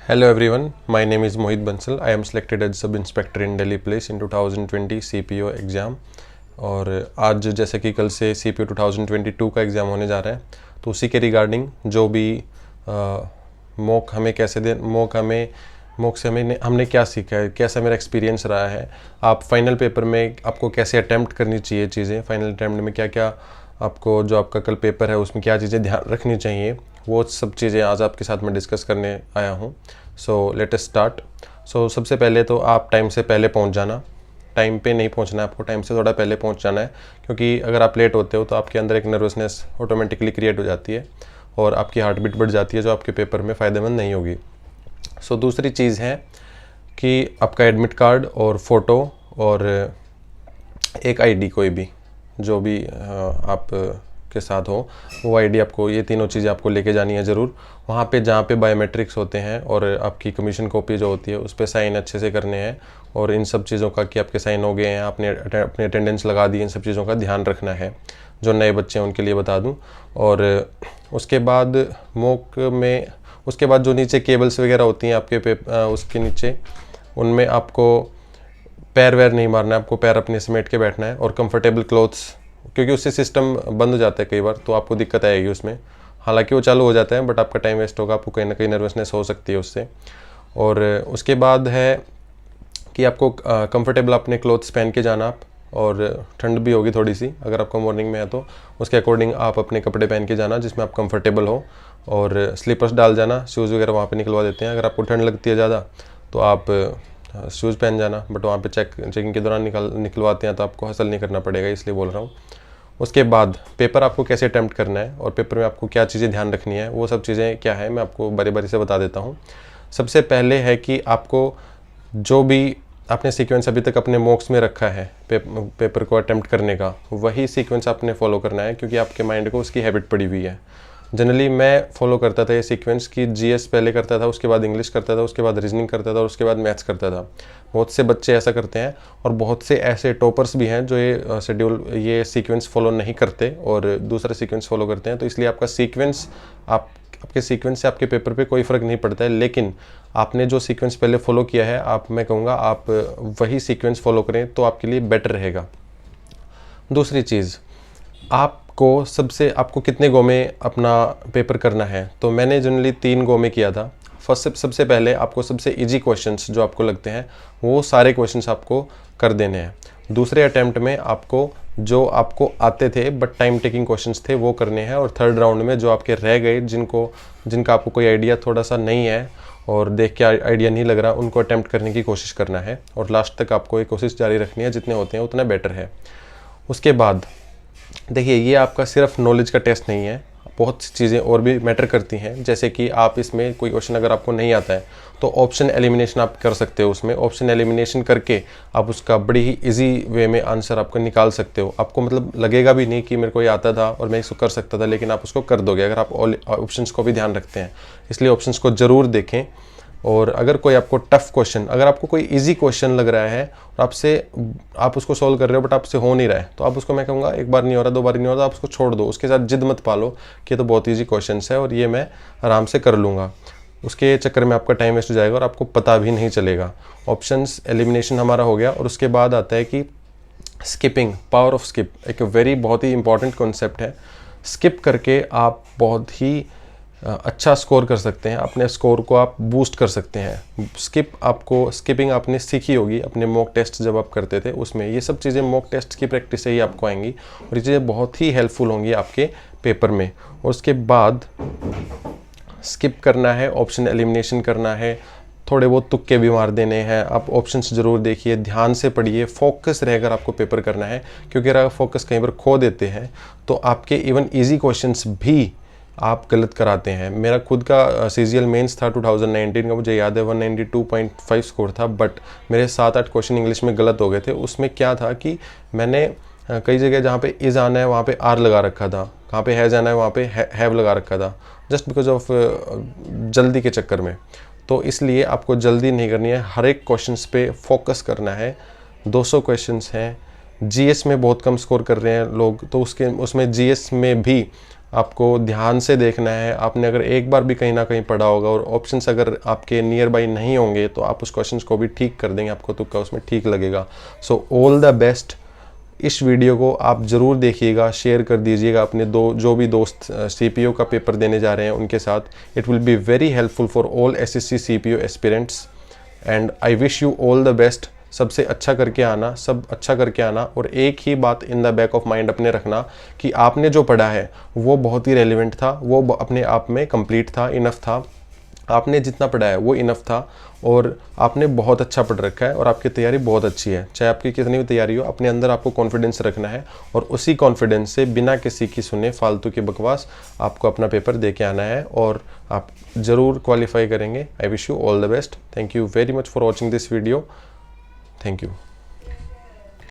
Hello everyone, my name is Mohit Bansal. I am selected as Sub Inspector in Delhi Police in 2020 CPO exam. और आज जैसे कि कल से CPO 2022 का एग्ज़ाम होने जा रहा है, तो उसी के रिगार्डिंग जो भी मॉक हमें कैसे दे मॉक से हमने क्या सीखा है, कैसा मेरा एक्सपीरियंस रहा है, आप फाइनल पेपर में आपको कैसे अटैम्प्ट करनी चाहिए चीज़ें, फाइनल अटैम्प्ट में क्या क्या आपको जो आपका कल पेपर है उसमें क्या चीज़ें ध्यान रखनी चाहिए, वो सब चीज़ें आज आपके साथ मैं डिस्कस करने आया हूँ। So let us start. सो सबसे पहले तो आप टाइम से पहले पहुँच जाना। टाइम पे नहीं पहुँचना है आपको, टाइम से थोड़ा पहले पहुँच जाना है, क्योंकि अगर आप लेट होते हो तो आपके अंदर एक नर्वसनेस ऑटोमेटिकली क्रिएट हो जाती है और आपकी हार्ट बीट बढ़ जाती है, जो आपके पेपर में फ़ायदेमंद नहीं होगी। सो दूसरी चीज़ है कि आपका एडमिट कार्ड और फ़ोटो और एक आईडी कोई भी जो भी आप के साथ हो, वो आईडी आपको, ये तीनों चीज़ें आपको लेके जानी है ज़रूर। वहाँ पे जहाँ पे बायोमेट्रिक्स होते हैं और आपकी कमीशन कॉपी जो होती है उस पर साइन अच्छे से करने हैं, और इन सब चीज़ों का कि आपके साइन हो गए हैं, आपने अपने अटेंडेंस लगा दी, इन सब चीज़ों का ध्यान रखना है। जो नए बच्चे हैं उनके लिए बता दूँ। और उसके बाद मॉक में उसके बाद जो नीचे केबल्स वगैरह होती हैं आपके उसके नीचे, उनमें आपको पैर वैर नहीं मारना है, आपको पैर अपने समेट के बैठना है, और कंफर्टेबल क्लोथ्स, क्योंकि उससे सिस्टम बंद हो जाता है कई बार, तो आपको दिक्कत आएगी उसमें। हालांकि वो चालू हो जाता है बट आपका टाइम वेस्ट होगा, आपको कहीं ना कहीं नर्वसनेस हो सकती है उससे। और उसके बाद है कि आपको कंफर्टेबल अपने क्लोथ्स पहन के जाना आप, और ठंड भी होगी थोड़ी सी अगर आपको मॉर्निंग में है तो उसके अकॉर्डिंग आप अपने कपड़े पहन के जाना जिसमें आप कंफर्टेबल हो, और स्लीपर्स डाल जाना, शूज़ वगैरह वहाँ पे निकलवा देते हैं। अगर आपको ठंड लगती है ज़्यादा तो आप शूज़ पहन जाना, बट वहाँ पे चेकिंग के दौरान निकलवाते हैं तो आपको हसल नहीं करना पड़ेगा, इसलिए बोल रहा हूँ। उसके बाद पेपर आपको कैसे अटैम्प्ट करना है और पेपर में आपको क्या चीज़ें ध्यान रखनी है, वो सब चीज़ें क्या है मैं आपको बारी बारी से बता देता हूँ। सबसे पहले है कि आपको जो भी आपने सीक्वेंस अभी तक अपने मॉक्स में रखा है पेपर को अटैम्प्ट करने का, वही सीक्वेंस आपने फॉलो करना है, क्योंकि आपके माइंड को उसकी हैबिट पड़ी हुई है। जनरली मैं फॉलो करता था ये सीक्वेंस कि जीएस पहले करता था, उसके बाद इंग्लिश करता था, उसके बाद रीजनिंग करता था और उसके बाद मैथ्स करता था। बहुत से बच्चे ऐसा करते हैं और बहुत से ऐसे टॉपर्स भी हैं जो ये सीक्वेंस फॉलो नहीं करते और दूसरा सीक्वेंस फॉलो करते हैं। तो इसलिए आपका सीक्वेंस आपके सीक्वेंस से आपके पेपर पे कोई फ़र्क नहीं पड़ता है, लेकिन आपने जो सीक्वेंस पहले फॉलो किया है मैं कहूँगा आप वही सीक्वेंस फॉलो करें तो आपके लिए बेटर रहेगा। दूसरी चीज़, आपको कितने गो में अपना पेपर करना है, तो मैंने जनरली 3 गो में किया था। सबसे पहले आपको सबसे इजी क्वेश्चंस जो आपको लगते हैं वो सारे क्वेश्चंस आपको कर देने हैं। दूसरे अटैम्प्ट में आपको जो आपको आते थे बट टाइम टेकिंग क्वेश्चंस थे वो करने हैं, और थर्ड राउंड में जो आपके रह गए जिनका आपको कोई आइडिया थोड़ा सा नहीं है और देख के आइडिया नहीं लग रहा, उनको अटैम्प्ट करने की कोशिश करना है, और लास्ट तक आपको ये कोशिश जारी रखनी है, जितने होते हैं उतना बेटर है। उसके बाद देखिए, ये आपका सिर्फ नॉलेज का टेस्ट नहीं है, बहुत सी चीज़ें और भी मैटर करती हैं। जैसे कि आप इसमें कोई क्वेश्चन अगर आपको नहीं आता है तो ऑप्शन एलिमिनेशन आप कर सकते हो। उसमें ऑप्शन एलिमिनेशन करके आप उसका बड़ी ही इजी वे में आंसर आपको निकाल सकते हो। आपको मतलब लगेगा भी नहीं कि मेरे को ये आता था और मैं इसको कर सकता था, लेकिन आप उसको कर दोगे अगर आप ऑप्शंस को भी ध्यान रखते हैं। इसलिए ऑप्शंस को ज़रूर देखें। और अगर कोई आपको टफ क्वेश्चन, अगर आपको कोई इजी क्वेश्चन लग रहा है और आप उसको सॉल्व कर रहे हो बट आपसे हो नहीं रहा है, तो आप उसको, मैं कहूँगा, एक बार नहीं हो रहा, 2 बार नहीं हो रहा, आप उसको छोड़ दो। उसके साथ जिद मत पालो कि ये तो बहुत इजी क्वेश्चन है और ये मैं आराम से कर लूँगा। उसके चक्कर में आपका टाइम वेस्ट हो जाएगा और आपको पता भी नहीं चलेगा। ऑप्शंस एलिमिनेशन हमारा हो गया, और उसके बाद आता है कि स्किपिंग, पावर ऑफ स्किप एक बहुत ही इंपॉर्टेंट कॉन्सेप्ट है। स्किप करके आप बहुत ही अच्छा स्कोर कर सकते हैं, अपने स्कोर को आप बूस्ट कर सकते हैं। स्किपिंग आपने सीखी होगी अपने मॉक टेस्ट जब आप करते थे, उसमें ये सब चीज़ें मॉक टेस्ट की प्रैक्टिस से ही आपको आएंगी और ये चीज़ें बहुत ही हेल्पफुल होंगी आपके पेपर में। और उसके बाद स्किप करना है, ऑप्शन एलिमिनेशन करना है, थोड़े बहुत तुक्के भी मार देने हैं। आप ऑप्शंस ज़रूर देखिए, ध्यान से पढ़िए, फोकस रहकर आपको पेपर करना है, क्योंकि अगर आप फोकस कहीं पर खो देते हैं तो आपके इवन ईजी क्वेश्चंस भी आप गलत कराते हैं। मेरा खुद का सीजीएल मेंस था 2019 का, मुझे याद है 192.5 स्कोर था, बट मेरे 7-8 क्वेश्चन इंग्लिश में गलत हो गए थे। उसमें क्या था कि मैंने कई जगह जहाँ पे इज़ आना है वहाँ पे आर लगा रखा था, कहाँ पे हैज़ आना है वहाँ पे हैव लगा रखा था, जस्ट बिकॉज ऑफ जल्दी के चक्कर में। तो इसलिए आपको जल्दी नहीं करनी है, हर एक क्वेश्चंस पे फोकस करना है। 200 क्वेश्चंस हैं, जीएस में बहुत कम स्कोर कर रहे हैं लोग, तो उसमें जीएस में भी आपको ध्यान से देखना है। आपने अगर एक बार भी कहीं ना कहीं पढ़ा होगा और ऑप्शंस अगर आपके नियर बाई नहीं होंगे तो आप उस क्वेश्चंस को भी ठीक कर देंगे, आपको तुक्का उसमें ठीक लगेगा। So all the best. इस वीडियो को आप ज़रूर देखिएगा, शेयर कर दीजिएगा अपने जो भी दोस्त CPO का पेपर देने जा रहे हैं उनके साथ। It will be very helpful for all SSC CPO aspirants and I wish you all the best. सबसे अच्छा करके आना, सब अच्छा करके आना। और एक ही बात in the back of mind अपने रखना कि आपने जो पढ़ा है वो बहुत ही रेलिवेंट था, वो अपने आप में कंप्लीट था, इनफ था। आपने जितना पढ़ा है वो इनफ था और आपने बहुत अच्छा पढ़ रखा है और आपकी तैयारी बहुत अच्छी है। चाहे आपकी कितनी भी तैयारी हो, अपने अंदर आपको कॉन्फिडेंस रखना है और उसी कॉन्फिडेंस से बिना किसी की सुने फालतू की बकवास आपको अपना पेपर दे के आना है और आप ज़रूर क्वालिफाई करेंगे। I wish you all the best. Thank you very much for watching this video. Thank you.